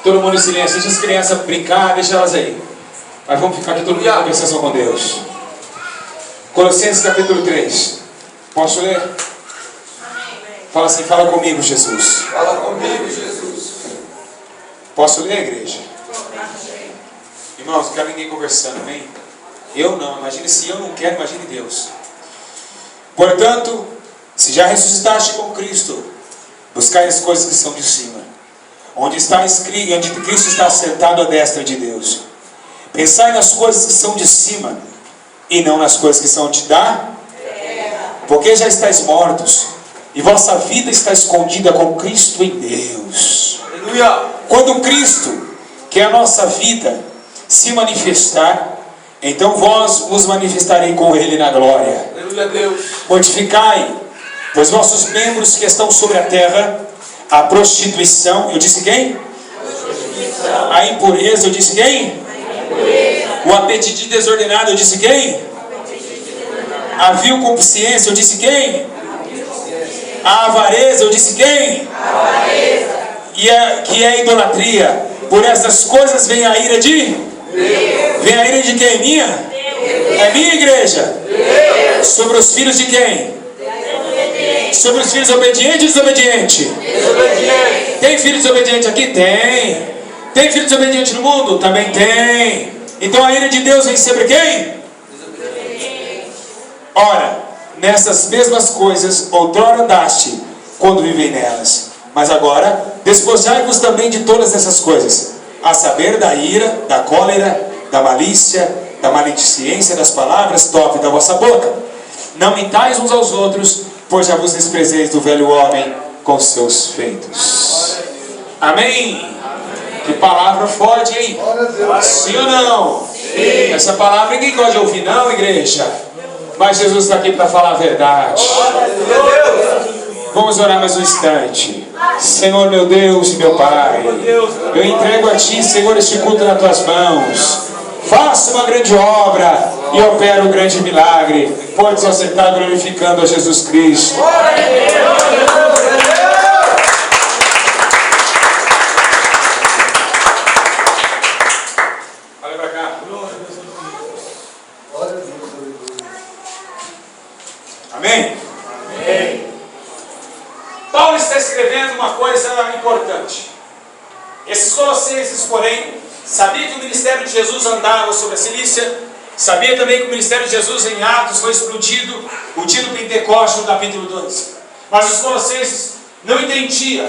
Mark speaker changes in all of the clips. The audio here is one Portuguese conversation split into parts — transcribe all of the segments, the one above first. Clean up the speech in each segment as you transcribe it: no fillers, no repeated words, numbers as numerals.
Speaker 1: Todo mundo em silêncio, deixa as crianças brincar, deixa elas aí. Mas vamos ficar aqui todo mundo em conversação com Deus. Colossenses capítulo 3. Posso ler? Fala assim, fala comigo, Jesus.
Speaker 2: Fala comigo, Jesus.
Speaker 1: Posso ler, igreja? Irmãos, não quero ninguém conversando, amém? Eu não, imagine se eu não quero, imagine Deus. Portanto, se já ressuscitaste com Cristo, buscai as coisas que são de cima, onde Cristo está sentado à destra de Deus. Pensai nas coisas que são de cima, e não nas coisas que são da terra, porque já estáis mortos, e vossa vida está escondida com Cristo em Deus.
Speaker 2: Aleluia.
Speaker 1: Quando Cristo, que é a nossa vida, se manifestar, então vós vos manifestarei com Ele na glória.
Speaker 2: Aleluia, Deus.
Speaker 1: Mortificai, pois vossos membros que estão sobre a terra, a prostituição, eu disse quem? A impureza, eu disse quem? O apetite desordenado, eu disse quem? A vil concupiscência, eu disse quem? A avareza, eu disse quem? Que é a idolatria. Por essas coisas vem a ira de Deus. Vem a ira de quem? Minha? Deus. É minha, igreja? Deus. Sobre os filhos de quem? Desobediente. Sobre os filhos obedientes ou desobedientes? Desobediente. Tem filho desobediente aqui? Tem. Tem filho desobediente no mundo? Também tem. Então a ira de Deus vem sobre quem? Desobediente. Ora, nessas mesmas coisas outrora andaste, quando vivei nelas. Mas agora, despojai-vos também de todas essas coisas, a saber, da ira, da cólera, da malícia, da maledicência, das palavras torpes da vossa boca. Não mintais uns aos outros, pois já vos desprezeis do velho homem com seus feitos. Amém? Que palavra forte, hein? Sim ou não? Sim. Essa palavra ninguém gosta de ouvir, não, igreja? Mas Jesus está aqui para falar a verdade. Vamos orar mais um instante. Senhor, meu Deus e meu Pai, eu entrego a Ti, Senhor, este culto nas Tuas mãos. Faça uma grande obra e opera um grande milagre. Pode só sentar glorificando a Jesus Cristo. Olha para cá. Amém? Amém. Paulo está escrevendo uma coisa importante. Esses colossenses, porém, sabia que o ministério de Jesus andava sobre a Cilícia, sabia também que o ministério de Jesus em Atos foi explodido, o dia do Pentecostes, no capítulo 2. Mas os colossenses não entendiam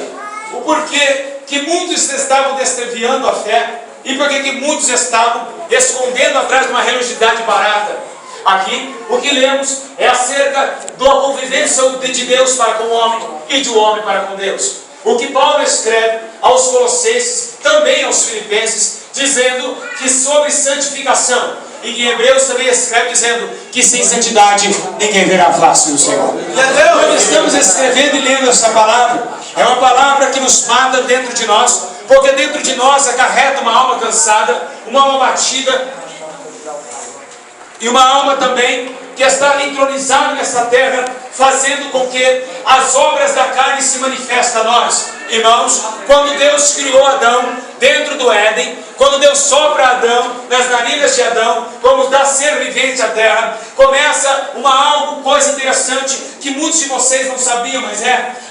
Speaker 1: o porquê que muitos estavam desviando a fé e porquê que muitos estavam escondendo atrás de uma religiosidade barata. Aqui, o que lemos é acerca da convivência de Deus para com o homem e do homem para com Deus. O que Paulo escreve aos Colossenses, também aos Filipenses, dizendo que sobre santificação, e que em Hebreus também escreve dizendo que sem santidade ninguém verá a face do Senhor. Quando estamos escrevendo e lendo essa palavra, é uma palavra que nos mata dentro de nós, porque dentro de nós acarreta uma alma cansada, uma alma batida, e uma alma também que está entronizada nessa terra, fazendo com que as obras da carne se manifestem a nós. Irmãos, quando Deus criou Adão dentro do Éden, quando Deus sopra Adão nas narinas de Adão, como dá ser vivente à terra, começa coisa interessante que muitos de vocês não sabiam, mas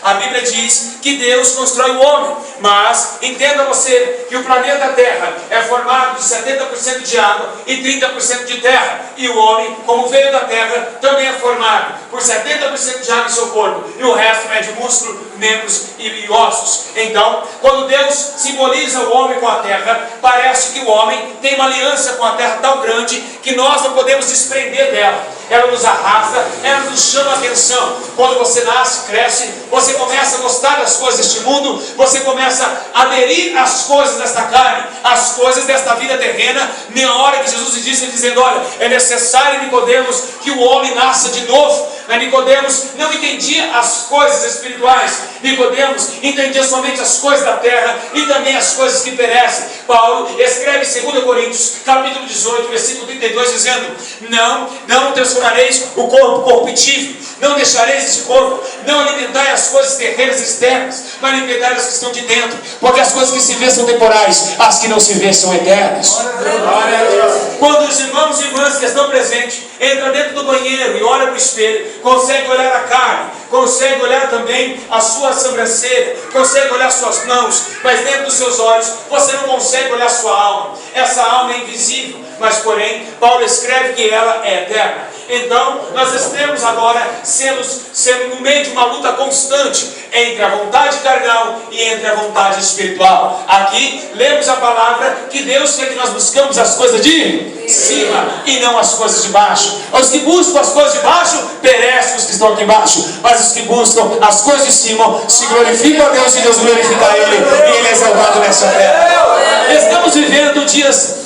Speaker 1: a Bíblia diz que Deus constrói o homem. Mas entenda você que o planeta Terra é formado de 70% de água e 30% de terra, e o homem, como veio da terra, também é formado por 70% de água em seu corpo, e o resto é de músculo, membros e ossos. Então, quando Deus simboliza o homem com a terra, parece que o homem tem uma aliança com a terra tão grande que nós não podemos desprender dela. Ela nos arrasta, ela nos chama a atenção. Quando você nasce, cresce, você começa a gostar das coisas deste mundo, você começa a aderir às coisas desta carne, às coisas desta vida terrena. Na hora que Jesus disse, dizendo: olha, é necessário, Nicodemos, que o homem nasça de novo. Mas Nicodemos não entendia as coisas espirituais. Nicodemos entendia somente as coisas da terra e também as coisas que perecem. Paulo escreve em 2 Coríntios, capítulo 18, versículo 32, dizendo: não transformareis o corpo corruptível Não deixareis este corpo, não alimentai as coisas terrenas externas, mas alimentai as que estão de dentro, porque as coisas que se vêem são temporais, as que não se vêem são eternas. Quando os irmãos e irmãs que estão presentes entram dentro do banheiro e olham para o espelho, conseguem olhar a carne, conseguem olhar também a sua sobrancelha, conseguem olhar suas mãos, mas dentro dos seus olhos você não consegue olhar sua alma. Essa alma é invisível, mas porém Paulo escreve que ela é eterna. Então nós estamos agora sendo no meio de uma luta constante entre a vontade carnal e entre a vontade espiritual. Aqui lemos a palavra que Deus quer que nós buscamos as coisas de cima e não as coisas de baixo. Os que buscam as coisas de baixo perecem os que estão aqui embaixo, mas os que buscam as coisas de cima se glorificam a Deus e Deus glorifica a Ele, e Ele é exaltado nessa terra. Estamos vivendo dias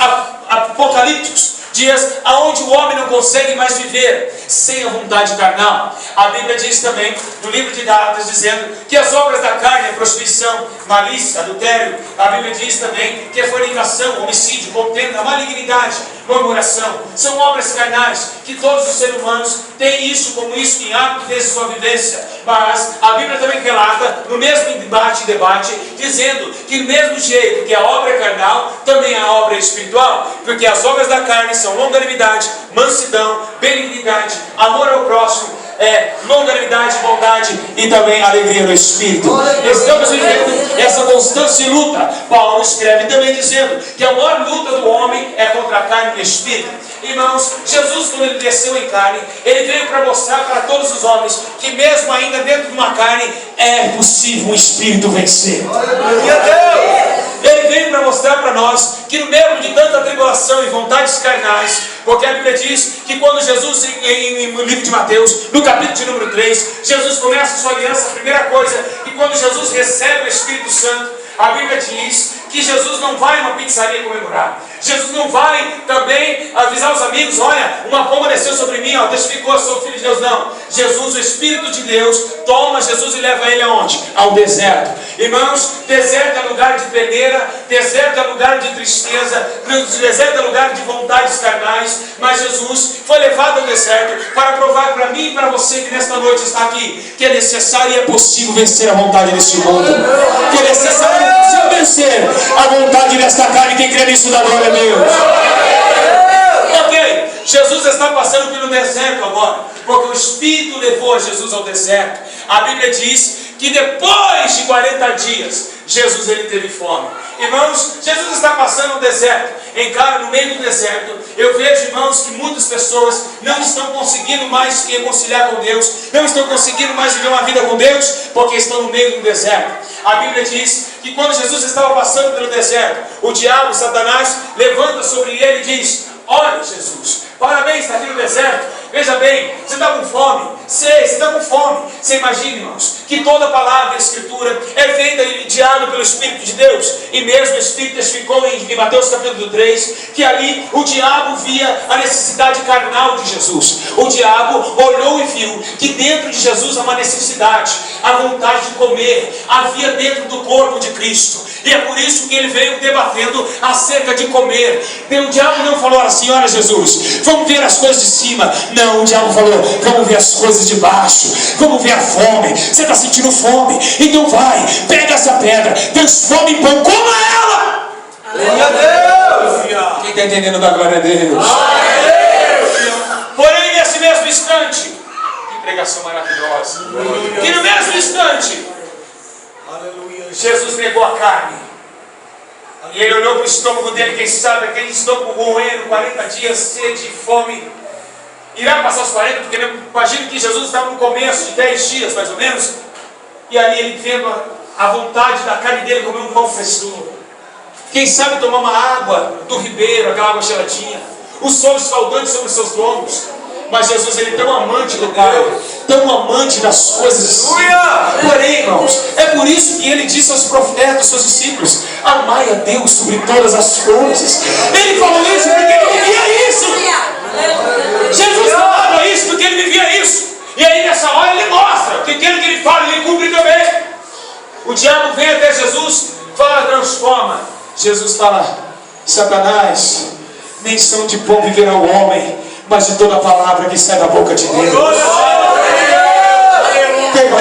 Speaker 1: apocalípticos, dias onde o homem não consegue mais viver sem a vontade carnal. A Bíblia diz também, no livro de Gálatas, dizendo que as obras da carne é prostituição, malícia, adultério. A Bíblia diz também que é fornicação, homicídio, contenda, malignidade, murmuração. São obras carnais que todos os seres humanos têm isso como isso em hábito desde sua vivência. Mas a Bíblia também relata, no mesmo debate, dizendo que do mesmo jeito que a obra é carnal, também a obra é espiritual. Porque as obras da carne são longanimidade, mansidão, benignidade, amor ao próximo, longanimidade, bondade e também alegria no Espírito. Estamos vivendo essa constante luta. Paulo escreve também dizendo que a maior luta do homem é contra a carne e o Espírito. Irmãos, Jesus, quando ele desceu em carne, ele veio para mostrar para todos os homens que mesmo ainda dentro de uma carne é possível um Espírito vencer. Ele veio para mostrar para nós que no meio de tanta tribulação e vontades carnais, porque a Bíblia diz que quando Jesus, no livro de Mateus, no capítulo de número 3, Jesus começa a sua aliança, a primeira coisa, que quando Jesus recebe o Espírito Santo, a Bíblia diz que Jesus não vai numa pizzaria comemorar. Jesus não vai também avisar os amigos: olha, uma pomba desceu sobre mim, testificou, eu sou o Filho de Deus. Não. Jesus, o Espírito de Deus, toma Jesus e leva ele aonde? Ao deserto. Irmãos, deserto é lugar de peneira, deserto é lugar de tristeza, deserto é lugar de vontades carnais. Mas Jesus foi levado ao deserto para provar para mim e para você que nesta noite está aqui, que é necessário e é possível vencer a vontade deste mundo. Que é necessário e possível vencer a vontade desta carne. Quem crê nisso dá glória a Deus. Ok, Jesus está passando pelo deserto agora, porque o Espírito levou Jesus ao deserto. A Bíblia diz que depois de 40 dias, Jesus ele teve fome. Irmãos, Jesus está passando no deserto. No meio do deserto, eu vejo, irmãos, que muitas pessoas não estão conseguindo mais se reconciliar com Deus, não estão conseguindo mais viver uma vida com Deus, porque estão no meio do deserto. A Bíblia diz que quando Jesus estava passando pelo deserto, o diabo, Satanás, levanta sobre ele e diz: olha, Jesus, parabéns, está aqui no deserto. Veja bem, você está com fome. Sei, você está com fome. Você imagina, irmãos, que toda palavra da Escritura é feita e guiada pelo Espírito de Deus. E mesmo o Espírito testificou em Mateus capítulo 3, que ali o diabo via a necessidade carnal de Jesus. O diabo olhou e viu que dentro de Jesus há uma necessidade, a vontade de comer, havia dentro do corpo de Cristo. E é por isso que ele veio debatendo acerca de comer. O diabo não falou assim: olha, Jesus, vamos ver as coisas de cima. Não, o diabo falou: vamos ver as coisas de baixo, vamos ver a fome. Você está sentindo fome? Então vai, pega essa pedra, transforma em pão, coma ela.
Speaker 2: Glória a Deus.
Speaker 1: Quem está entendendo da glória a Deus? Porém, nesse mesmo instante, que pregação maravilhosa, que no mesmo instante, Jesus negou a carne. E ele olhou para o estômago dele, quem sabe aquele estômago roendo, 40 dias, sede e fome. Irá passar os 40, porque imagino que Jesus estava no começo de 10 dias, mais ou menos. E ali ele vendo a vontade da carne dele comer um pão fresco. Quem sabe tomar uma água do ribeiro, aquela água geladinha. O sol escaldante sobre os seus lombos. Mas Jesus, ele é tão amante do Pai, tão amante das coisas. Porém, irmãos, é por isso que ele disse aos profetas, aos seus discípulos: amai a Deus sobre todas as coisas. Ele falou isso porque ele vivia isso. Jesus falava isso porque ele vivia isso. E aí nessa hora ele mostra que aquilo que ele fala, ele cumpre também. O diabo vem até Jesus, fala: transforma. Jesus fala: Satanás, nem são de pão viverá o homem, mas de toda a palavra que sai da boca de Deus.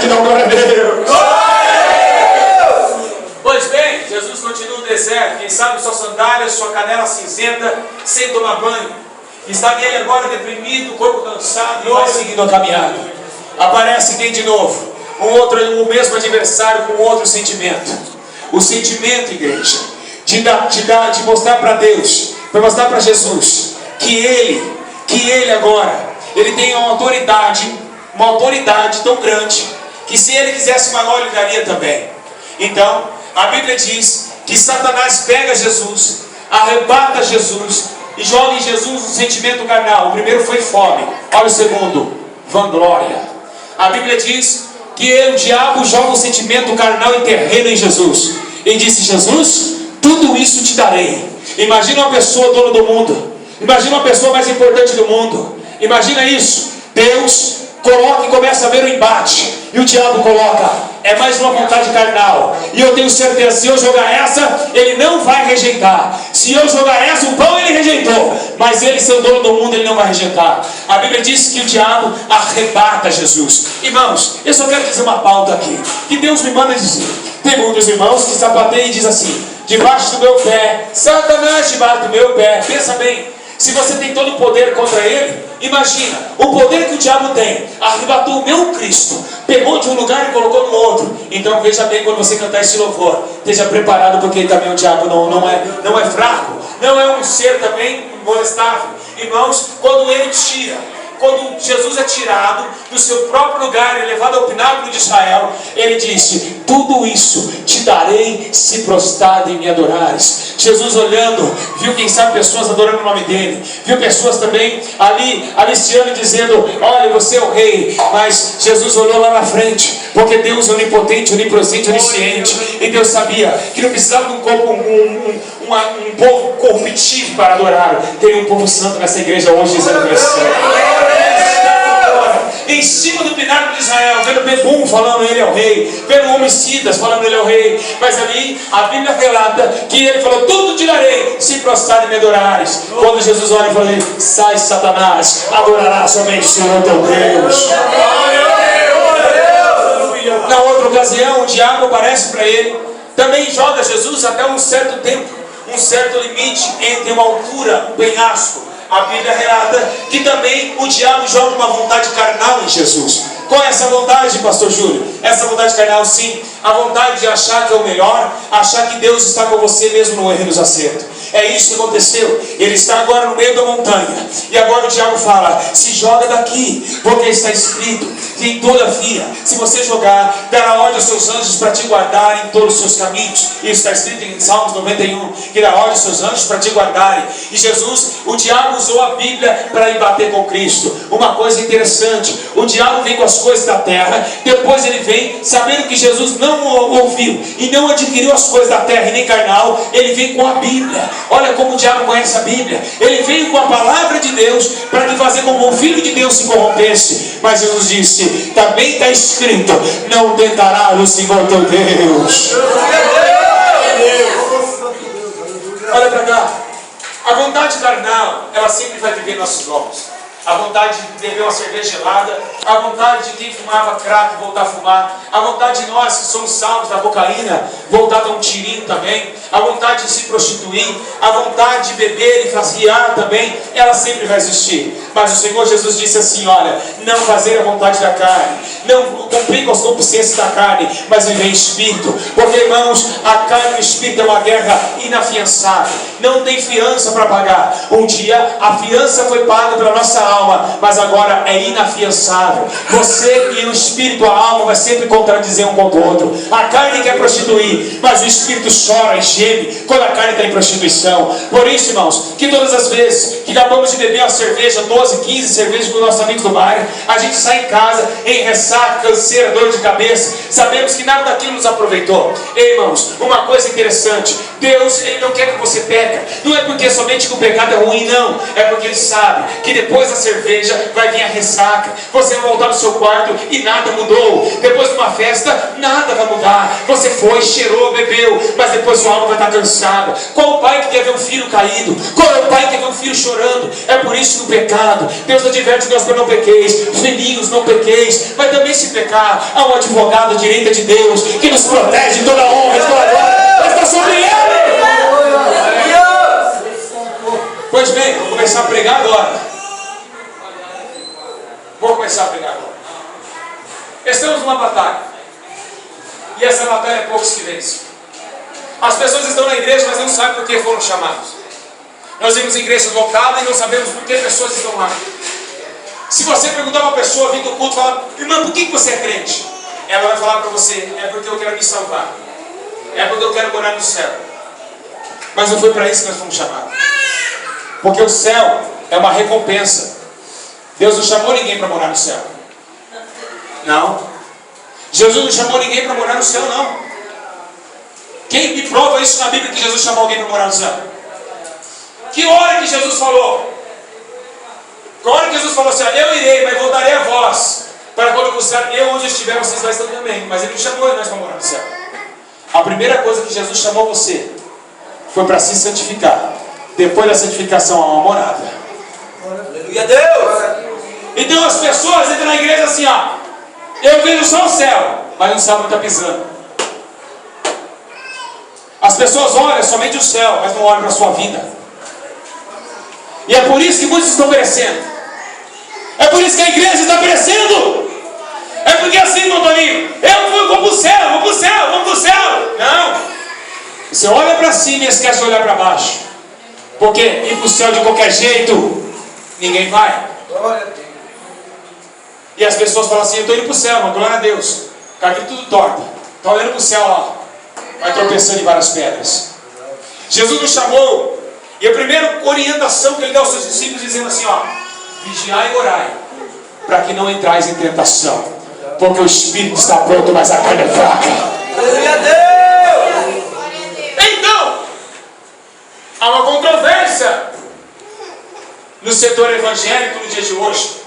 Speaker 1: pode dar um glória a Deus. Pois bem, Jesus continua no deserto. Quem sabe sua sandália, sua canela cinzenta, sem tomar banho. Está nele agora deprimido, corpo cansado, e vai seguindo a caminhada. Aparece quem de novo? O mesmo adversário com outro sentimento. O sentimento, igreja, de mostrar para Deus, para mostrar para Jesus, que Ele agora, Ele tem uma autoridade tão grande, que se Ele quisesse maior, Ele daria também. Então, a Bíblia diz que Satanás pega Jesus, arrebata Jesus, e joga em Jesus um sentimento carnal. O primeiro foi fome. Olha o segundo, vanglória. A Bíblia diz que o diabo joga um sentimento carnal e terreno em Jesus. E disse: Jesus, tudo isso te darei. Imagina uma pessoa dona do mundo. Imagina uma pessoa mais importante do mundo. Imagina isso. Deus coloca e começa a ver o embate. E o diabo coloca: é mais uma vontade carnal. E eu tenho certeza, se eu jogar essa, ele não vai rejeitar. Se eu jogar essa, o pão ele rejeitou. Mas ele, seu dono do mundo, ele não vai rejeitar. A Bíblia diz que o diabo arrebata Jesus. Irmãos, eu só quero dizer uma pauta aqui, que Deus me manda dizer. Tem muitos irmãos que sapateiam e diz assim: debaixo do meu pé, Satanás debaixo do meu pé. Pensa bem, se você tem todo o poder contra ele, imagina, o poder que o diabo tem, arrebatou o meu Cristo, pegou de um lugar e colocou no outro. Então veja bem, quando você cantar esse louvor, esteja preparado, porque também o diabo não é fraco, não é um ser também molestável. Irmãos, quando Jesus é tirado do seu próprio lugar e levado ao pináculo de Israel, ele disse: tudo isso te darei se prostrado em me adorares. Jesus olhando, viu quem sabe pessoas adorando o nome dele, viu pessoas também ali aliciando e dizendo: olha, você é o rei. Mas Jesus olhou lá na frente, porque Deus é onipotente, onipresente, onisciente, e Deus sabia que não precisava de um povo corruptível para adorar. Tem um povo santo nessa igreja hoje dizendo isso. Em cima do pináculo de Israel, vendo Bebum falando ele é o rei, vendo homicidas falando ele é o rei. Mas ali a Bíblia relata que ele falou: tudo te darei se prostrar e me adorares. Quando Jesus olha e fala: sai, Satanás, adorarás somente o Senhor teu Deus. Na outra ocasião, o diabo aparece para ele, também joga Jesus até um certo tempo, um certo limite entre uma altura, um penhasco. A Bíblia relata que também o diabo joga uma vontade carnal em Jesus. Qual é essa vontade, pastor Júlio? Essa vontade carnal, sim, a vontade de achar que é o melhor, achar que Deus está com você mesmo no erro e nos acertos. É isso que aconteceu. Ele está agora no meio da montanha, e agora o diabo fala: se joga daqui, porque está escrito: e todavia, se você jogar, dará ordem aos seus anjos para te guardar em todos os seus caminhos. Isso está escrito em Salmos 91, que dará ordem aos seus anjos para te guardarem. E Jesus, o diabo usou a Bíblia para embater com Cristo. Uma coisa interessante: o diabo vem com as coisas da terra, depois ele vem sabendo que Jesus não ouviu e não adquiriu as coisas da terra e nem carnal. Ele vem com a Bíblia. Olha como o diabo conhece a Bíblia. Ele veio com a palavra de Deus para te fazer como um filho de Deus se corrompesse. Mas Jesus disse: também está escrito: não tentará o Senhor teu Deus. Olha para cá. A vontade carnal, ela sempre vai viver em nossos olhos. A vontade de beber uma cerveja gelada, a vontade de quem fumava crack voltar a fumar, a vontade de nós que somos salvos da cocaína voltar a dar um tirinho também, a vontade de se prostituir, a vontade de beber e fasciar também, ela sempre vai existir. Mas o Senhor Jesus disse assim: olha, não fazer a vontade da carne, não cumprir com as concupiscências da carne, mas viver em espírito. Porque, irmãos, a carne e o espírito é uma guerra inafiançável, não tem fiança para pagar. Um dia a fiança foi paga pela nossa alma, mas agora é inafiançável. Você e o espírito, a alma, vai sempre contradizer um contra o outro. A carne quer prostituir, mas o espírito chora e geme quando a carne está em prostituição. Por isso, irmãos, que todas as vezes que acabamos de beber uma cerveja, 12, 15 cervejas com os nossos amigos do bairro, a gente sai em casa em ressaca, canseira, dor de cabeça, sabemos que nada daquilo nos aproveitou. Irmãos, uma coisa interessante, Deus, Ele não quer que você peque. Não é porque somente que o pecado é ruim, não. É porque Ele sabe que depois da cerveja vai vir a ressaca. Você vai voltar no seu quarto e nada mudou. Depois de uma festa, nada vai mudar. Você foi, cheirou, bebeu, mas depois sua alma vai estar cansada. Qual o pai que quer ver um filho caído? Qual é o pai que quer ver um filho chorando? É por isso que o pecado, Deus adverte nós para não pequeis. Filhinhos, não pequeis. Mas também se pecar, há um advogado à direita de Deus que nos protege de toda honra e toda glória. Está sobre ele. Pois bem, vou começar a pregar agora. Estamos numa batalha. E essa batalha é poucos que vencem. As pessoas estão na igreja, mas não sabem por que foram chamados. Nós vimos igrejas lotadas e não sabemos por que pessoas estão lá. Se você perguntar a uma pessoa vindo do culto, fala: irmã, por que você é crente? Ela vai falar para você: é porque eu quero me salvar. É porque eu quero morar no céu. Mas não foi para isso que nós fomos chamados. Porque o céu é uma recompensa. Deus não chamou ninguém para morar no céu. Não. Jesus não chamou ninguém para morar no céu, não. Quem me prova isso na Bíblia que Jesus chamou alguém para morar no céu? Que hora que Jesus falou? Que hora que Jesus falou assim: eu irei, mas voltarei a vós, para quando buscar eu onde estiver, vocês lá estão também. Mas Ele não chamou nós para morar no céu. A primeira coisa que Jesus chamou você foi para se santificar. Depois da santificação há uma morada.
Speaker 2: Aleluia a Deus.
Speaker 1: Então as pessoas entram na igreja assim: eu vejo só o céu, mas não sabem onde está pisando. As pessoas olham somente o céu, mas não olham para a sua vida. E é por isso que muitos estão perecendo. É por isso que a igreja está perecendo. É porque assim, irmão Toninho, eu vou para o céu, vou para o céu, vou para o céu. Não. Você olha para cima e esquece de olhar para baixo. Porque ir para o céu de qualquer jeito, ninguém vai. E as pessoas falam assim: eu estou indo para o céu, irmão, glória a Deus. O cara aqui tudo torto. Está olhando para o céu lá. Vai tropeçando em várias pedras. Jesus nos chamou. E a primeira orientação que Ele dá aos seus discípulos, dizendo assim: vigiai e orai, para que não entrais em tentação. Porque o espírito está pronto, mas a carne é fraca.
Speaker 2: Aleluia a Deus.
Speaker 1: Então, há uma controvérsia no setor evangélico no dia de hoje.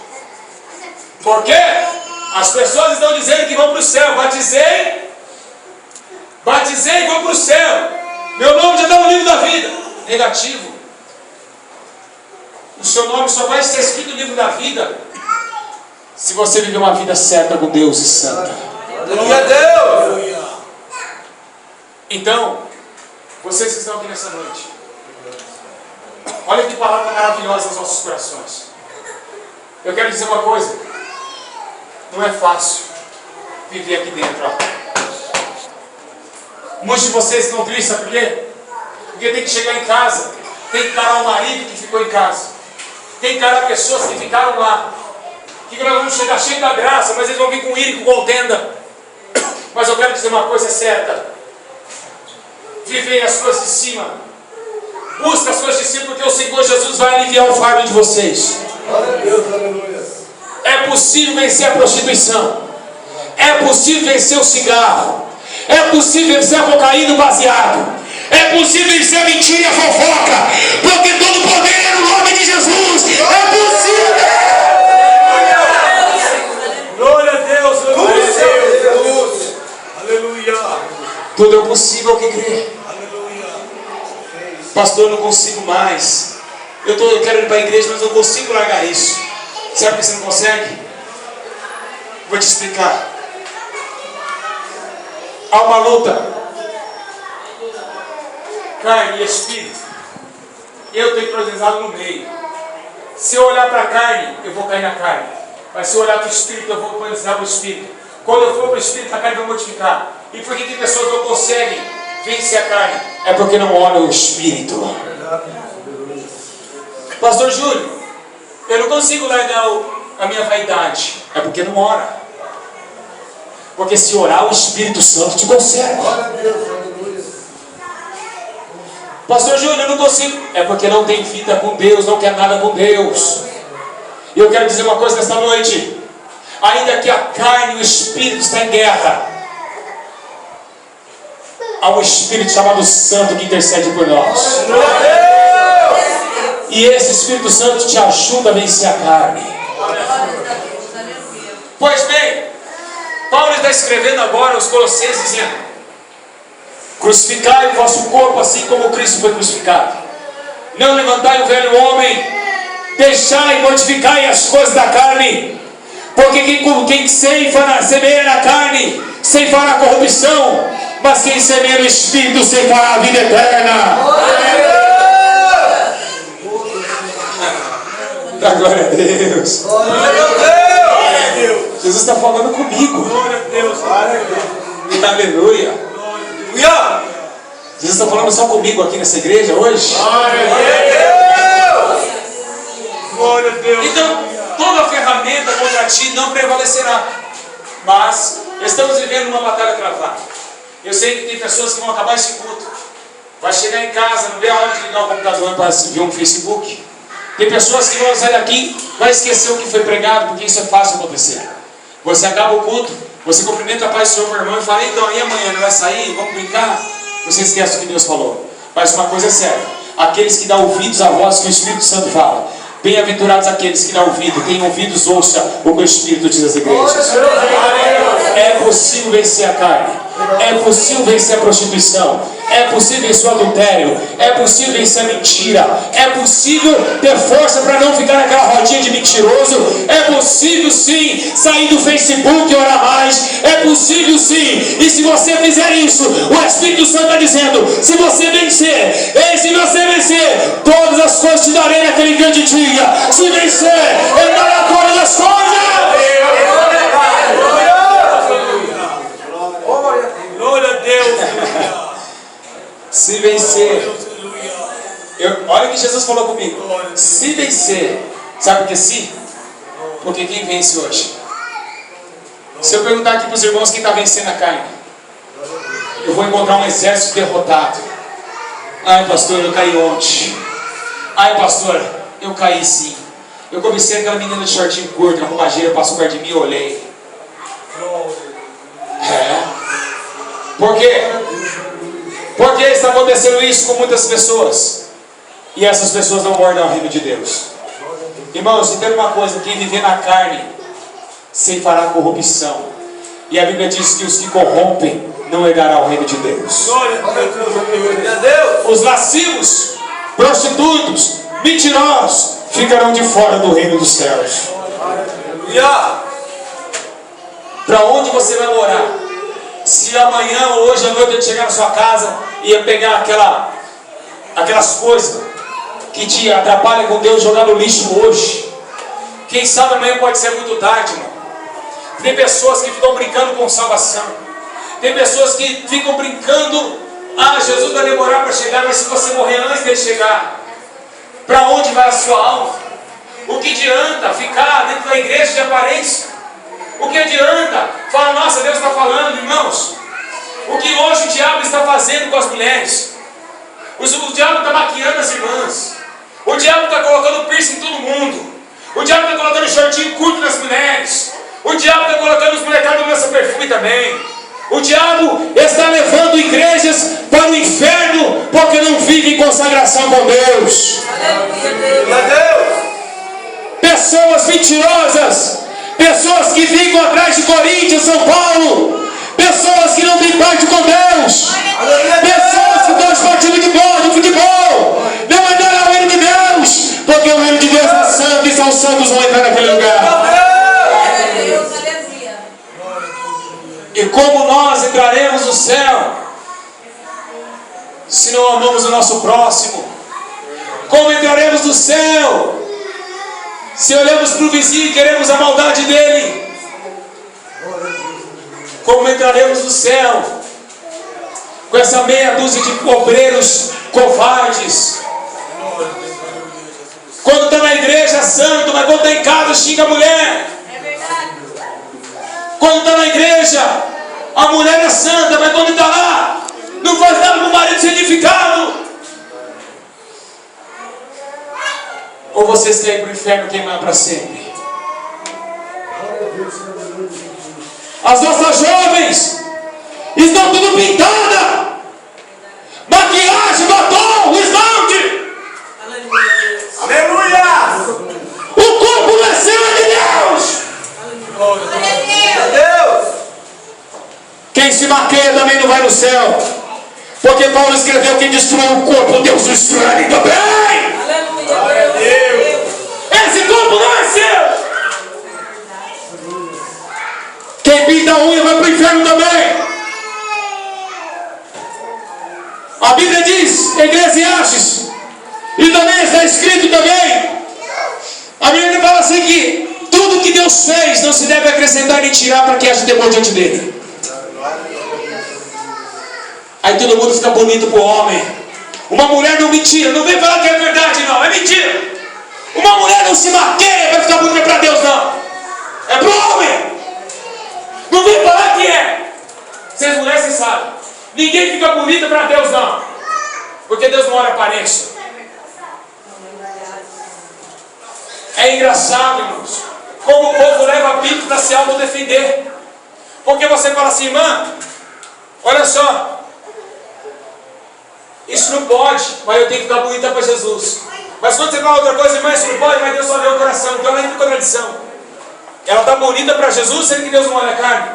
Speaker 1: Porque as pessoas estão dizendo que vão para o céu. Batizei e vou para o céu. Meu nome já está no livro da vida. Negativo. O seu nome só vai ser escrito no livro da vida se você viver uma vida certa com Deus e santa.
Speaker 2: Aleluia a Deus.
Speaker 1: Então, vocês que estão aqui nessa noite, olha que palavra maravilhosa nos nossos corações. Eu quero dizer uma coisa: não é fácil viver aqui dentro. Muitos de vocês estão tristes, sabe por quê? Porque tem que chegar em casa, tem que encarar o marido que ficou em casa, tem que encarar pessoas que ficaram lá, que nós vamos chegar cheio da graça, mas eles vão vir com ira e com contenda. Mas eu quero dizer uma coisa certa: vivem as coisas de cima, busca as coisas de cima, porque o Senhor Jesus vai aliviar o fardo de vocês. É possível vencer a prostituição, é possível vencer o cigarro, é possível vencer a cocaína e o baseado, é possível vencer a mentira e a fofoca, porque todo poder é no nome de Jesus. É possível.
Speaker 2: Glória a Deus. Glória a Deus. Aleluia.
Speaker 1: Tudo é possível ao que crê.
Speaker 2: Aleluia.
Speaker 1: Pastor, eu não consigo mais. Eu quero ir para a igreja, mas não consigo largar isso. Sabe por que você não consegue? Vou te explicar. Há uma luta, carne e espírito. Eu estou entrosado no meio. Se eu olhar para a carne, eu vou cair na carne. Mas se eu olhar para o espírito, eu vou entrosar para o espírito. Quando eu for para o espírito, a carne vai mortificar. E por que tem pessoas que não conseguem vencer a carne? É porque não olham o espírito. Pastor Júlio, eu não consigo largar a minha vaidade. É porque não ora. Porque se orar, o Espírito Santo te conserva. Pastor Júnior, eu não consigo. É porque não tem vida com Deus, não quer nada com Deus. E eu quero dizer uma coisa nesta noite: ainda que a carne e o espírito estão em guerra, há um Espírito chamado Santo que intercede por nós. E esse Espírito Santo te ajuda a vencer a carne. Pois bem, Paulo está escrevendo agora aos Colossenses dizendo: crucificai o vosso corpo assim como Cristo foi crucificado. Não levantai o velho homem, deixai e mortificai as coisas da carne, porque quem semeia na carne ceifará a corrupção, mas quem semeia no Espírito ceifará a vida eterna. Da glória a Deus. Glória a Deus. Jesus está falando comigo. Glória a Deus. Aleluia. Jesus está falando só comigo aqui nessa igreja hoje.
Speaker 2: Glória a Deus.
Speaker 1: Então, toda ferramenta contra ti não prevalecerá. Mas estamos vivendo uma batalha travada. Eu sei que tem pessoas que vão acabar esse culto, vai chegar em casa, não vê a hora de ligar o computador para ver um Facebook. Tem pessoas que vão sair daqui, vai esquecer o que foi pregado, porque isso é fácil acontecer. Você acaba o culto, você cumprimenta a paz do Senhor, meu irmão, e fala: então, e amanhã não vai sair? Vamos brincar? Você esquece o que Deus falou. Mas uma coisa é certa: aqueles que dão ouvidos à voz que o Espírito Santo fala. Bem-aventurados aqueles que dão ouvido, têm ouvidos, ouça o que o Espírito diz às igrejas. É possível vencer a carne. É possível vencer a prostituição. É possível vencer o adultério. É possível vencer a mentira. É possível ter força para não ficar naquela rodinha de mentiroso. É possível sim sair do Facebook e orar mais. É possível sim. E se você fizer isso, o Espírito Santo está dizendo: se você vencer, se você vencer, todas as coisas te darei naquele grande dia. Se vencer, ele dará todas as coisas.
Speaker 2: Glória a Deus.
Speaker 1: Se vencer, olha o que Jesus falou comigo. Se vencer, sabe por que se? Porque quem vence hoje? Se eu perguntar aqui para os irmãos quem está vencendo a carne, eu vou encontrar um exército derrotado. Ai, pastor, eu caí ontem. Ai, pastor, eu caí sim. Eu comecei aquela menina de shortinho curto, na romageira, passou perto de mim e olhei. Por quê? Por que está acontecendo isso com muitas pessoas? E essas pessoas não mordem ao reino de Deus. Irmãos, entenda uma coisa: quem viver na carne ceifará corrupção. E a Bíblia diz que os que corrompem não herdarão o reino de Deus. Os lascivos, prostitutos, mentirosos ficarão de fora do reino dos céus. Para onde você vai morar? Se amanhã ou hoje à noite eu chegar na sua casa e ia pegar aquelas coisas que te atrapalham com Deus, jogar no lixo hoje, quem sabe amanhã pode ser muito tarde, irmão. Tem pessoas que ficam brincando com salvação. Tem pessoas que ficam brincando: ah, Jesus vai demorar para chegar, mas se você morrer antes dele chegar, para onde vai a sua alma? O que adianta ficar dentro da igreja de aparência? O que adianta falar: nossa, Deus está falando, irmãos? O que hoje o diabo está fazendo com as mulheres? O diabo está maquiando as irmãs. O diabo está colocando piercing em todo mundo. O diabo está colocando shortinho curto nas mulheres. O diabo está colocando os molecados lança perfume também. O diabo está levando igrejas para o inferno porque não vive em consagração com Deus. Pessoas mentirosas, pessoas que ficam atrás de Corinthians, São Paulo, pessoas que não têm parte com Deus, pessoas que estão esportivos de futebol, não entrarão no reino de Deus, porque o reino de Deus é santo e só os santos vão entrar naquele lugar. E como nós entraremos no céu se não amamos o nosso próximo? Como entraremos no céu se olhamos para o vizinho e queremos a maldade dele? Como entraremos no céu com essa meia dúzia de obreiros covardes? Quando está na igreja santo, mas quando está em casa xinga a mulher. Quando está na igreja, a mulher é santa, mas quando está lá, não faz nada para o marido ser edificado. Ou vocês querem ir para o inferno queimar para sempre? As nossas jovens estão tudo pintadas, no céu. Porque Paulo escreveu: quem destruiu o corpo, Deus destruirá também.
Speaker 2: Aleluia, Deus.
Speaker 1: Esse corpo não é seu. Quem pinta a unha vai para o inferno também. A Bíblia diz, Eclesiastes, e também está escrito também, a Bíblia fala assim que tudo que Deus fez não se deve acrescentar nem tirar para que haja temor diante dele. Aí todo mundo fica bonito pro homem. Uma mulher não mentira, não vem falar que é verdade não, é mentira. Uma mulher não se maqueia para ficar bonita para Deus não, é pro homem. Não vem falar que é. Vocês mulheres, vocês sabem, ninguém fica bonita para Deus não, porque Deus não olha aparência. É engraçado, irmãos, como o povo leva pico para se autodefender. Porque você fala assim: irmã, olha só, isso não pode, mas eu tenho que ficar bonita para Jesus. Mas quando você fala outra coisa: irmã, isso não pode, mas Deus só vê o coração. Então ela entra em contradição. Ela está bonita para Jesus, sendo que Deus não olha a carne.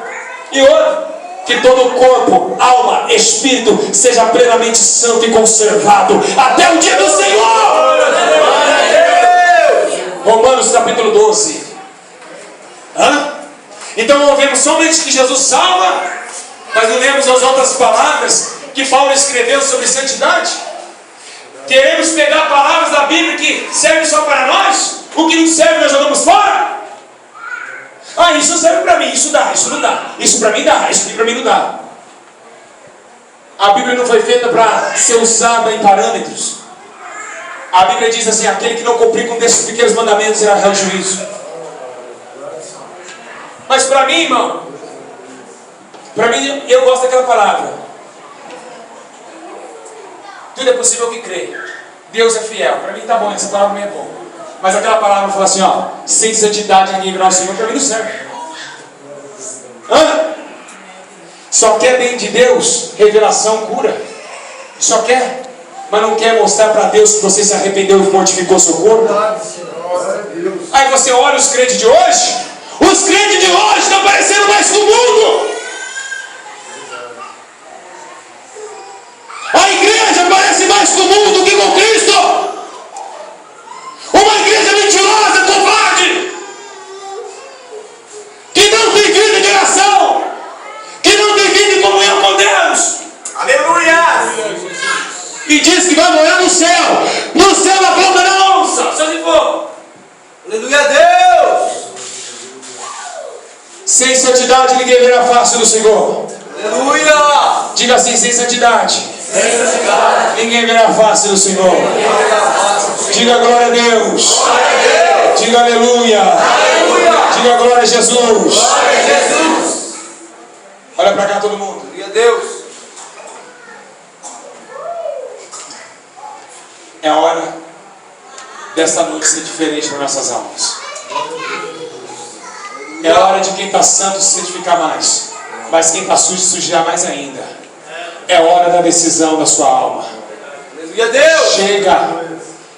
Speaker 1: E outra, que todo o corpo, alma, espírito seja plenamente santo e conservado até o dia do Senhor. Romanos capítulo 12. Então não vemos somente que Jesus salva, mas não lemos as outras palavras que Paulo escreveu sobre santidade. Queremos pegar palavras da Bíblia que servem só para nós, o que não serve nós jogamos fora. Ah, isso serve para mim, isso dá, isso não dá, isso para mim dá, isso para mim não dá. A Bíblia não foi feita para ser usada em parâmetros. A Bíblia diz assim: aquele que não cumprir com desses pequenos mandamentos será réu de juízo. Mas para mim, irmão, para mim, eu gosto daquela palavra: tudo é possível que crê. Deus é fiel. Para mim tá bom, essa palavra também é boa. Mas aquela palavra fala assim: ó, sem santidade ninguém verá o Senhor. Para mim não serve. Só quer bem de Deus, revelação, cura. Só quer, mas não quer mostrar para Deus que você se arrependeu e mortificou seu corpo. Aí você olha os crentes de hoje. Os crentes de hoje estão parecendo mais com o mundo. A igreja parece mais com o mundo do que com Cristo. Uma igreja mentirosa, covarde, que não tem vida de oração, que não tem vida de comunhão com Deus. Aleluia! E diz que vai morar no céu. No céu a boca não onça, só se for.
Speaker 2: Aleluia, Deus.
Speaker 1: Sem santidade ninguém verá a face do Senhor.
Speaker 2: Aleluia.
Speaker 1: Diga assim: sem santidade ninguém verá a face do Senhor. Diga glória a Deus. Diga aleluia. Diga glória a Jesus. Olha para cá todo mundo.
Speaker 2: Glória a Deus.
Speaker 1: É hora desta noite ser diferente para nossas almas. É hora de quem está santo se santificar mais, mas quem está sujo sujar mais ainda. É hora da decisão da sua alma.
Speaker 2: Aleluia, Deus.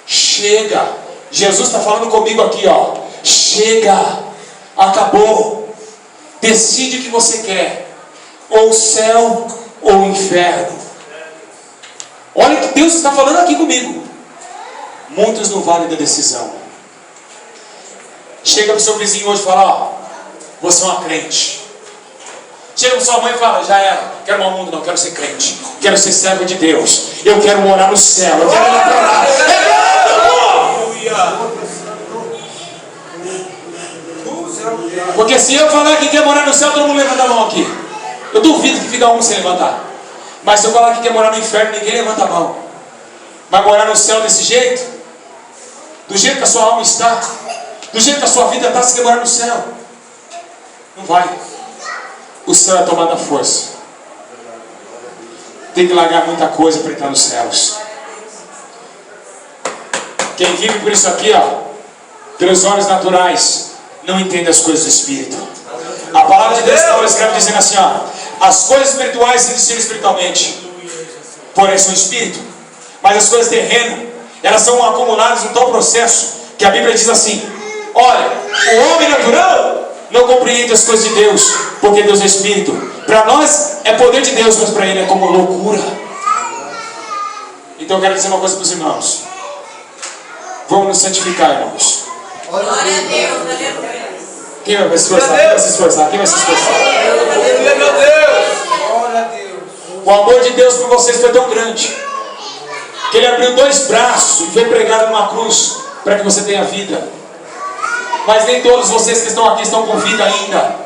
Speaker 1: Chega. Jesus está falando comigo aqui, ó. Chega. Acabou. Decide o que você quer: ou o céu ou o inferno. Olha o que Deus está falando aqui comigo. Muitos não valem da decisão. Chega para o seu vizinho hoje e fala: ó, você é uma crente. Chega para sua mãe e fala: já era, quero mal mundo não, quero ser crente, quero ser servo de Deus, eu quero morar no céu, eu quero ir lá para lá. Porque se eu falar que quer morar no céu, todo mundo levanta a mão aqui. Eu duvido que fica um sem levantar. Mas se eu falar que quer morar no inferno, ninguém levanta a mão. Mas morar no céu desse jeito, do jeito que a sua alma está, do jeito que a sua vida está, você quer morar no céu? Não vai. O céu é tomado à força. Tem que largar muita coisa para entrar nos céus. Quem vive por isso aqui, ó, pelos olhos naturais, não entende as coisas do Espírito. A palavra de Deus escreve dizendo assim, ó: as coisas espirituais se discernem espiritualmente, porém são espírito. Mas as coisas terrenas, elas são acumuladas num tal processo que a Bíblia diz assim: olha, o homem natural não compreende as coisas de Deus, porque Deus é Espírito. Para nós é poder de Deus, mas para ele é como loucura. Então eu quero dizer uma coisa para os irmãos. Vamos nos santificar, irmãos.
Speaker 3: Glória a Deus, aleluia.
Speaker 1: Quem vai se esforçar? Quem vai se esforçar? Quem vai se esforçar?
Speaker 2: Aleluia, meu Deus. Glória a Deus.
Speaker 1: O amor de Deus por vocês foi tão grande que Ele abriu 2 braços e foi pregado numa cruz para que você tenha vida. Mas nem todos vocês que estão aqui estão com vida ainda.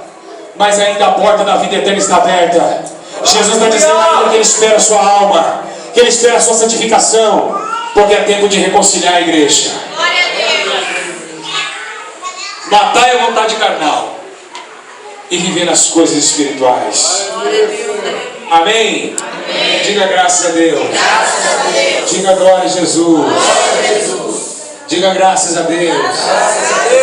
Speaker 1: Mas ainda a porta da vida eterna está aberta. Jesus está dizendo ainda que Ele espera a sua alma, que Ele espera a sua santificação, porque é tempo de reconciliar a igreja.
Speaker 3: Glória a Deus.
Speaker 1: Matar a vontade carnal e viver nas coisas espirituais.
Speaker 3: Glória a Deus, aleluia.
Speaker 1: Amém? Amém. Diga graças a Deus.
Speaker 3: Graças a Deus.
Speaker 1: Diga glória a Jesus.
Speaker 3: Glória a Jesus.
Speaker 1: Diga graças a Deus.
Speaker 3: Graças a Deus.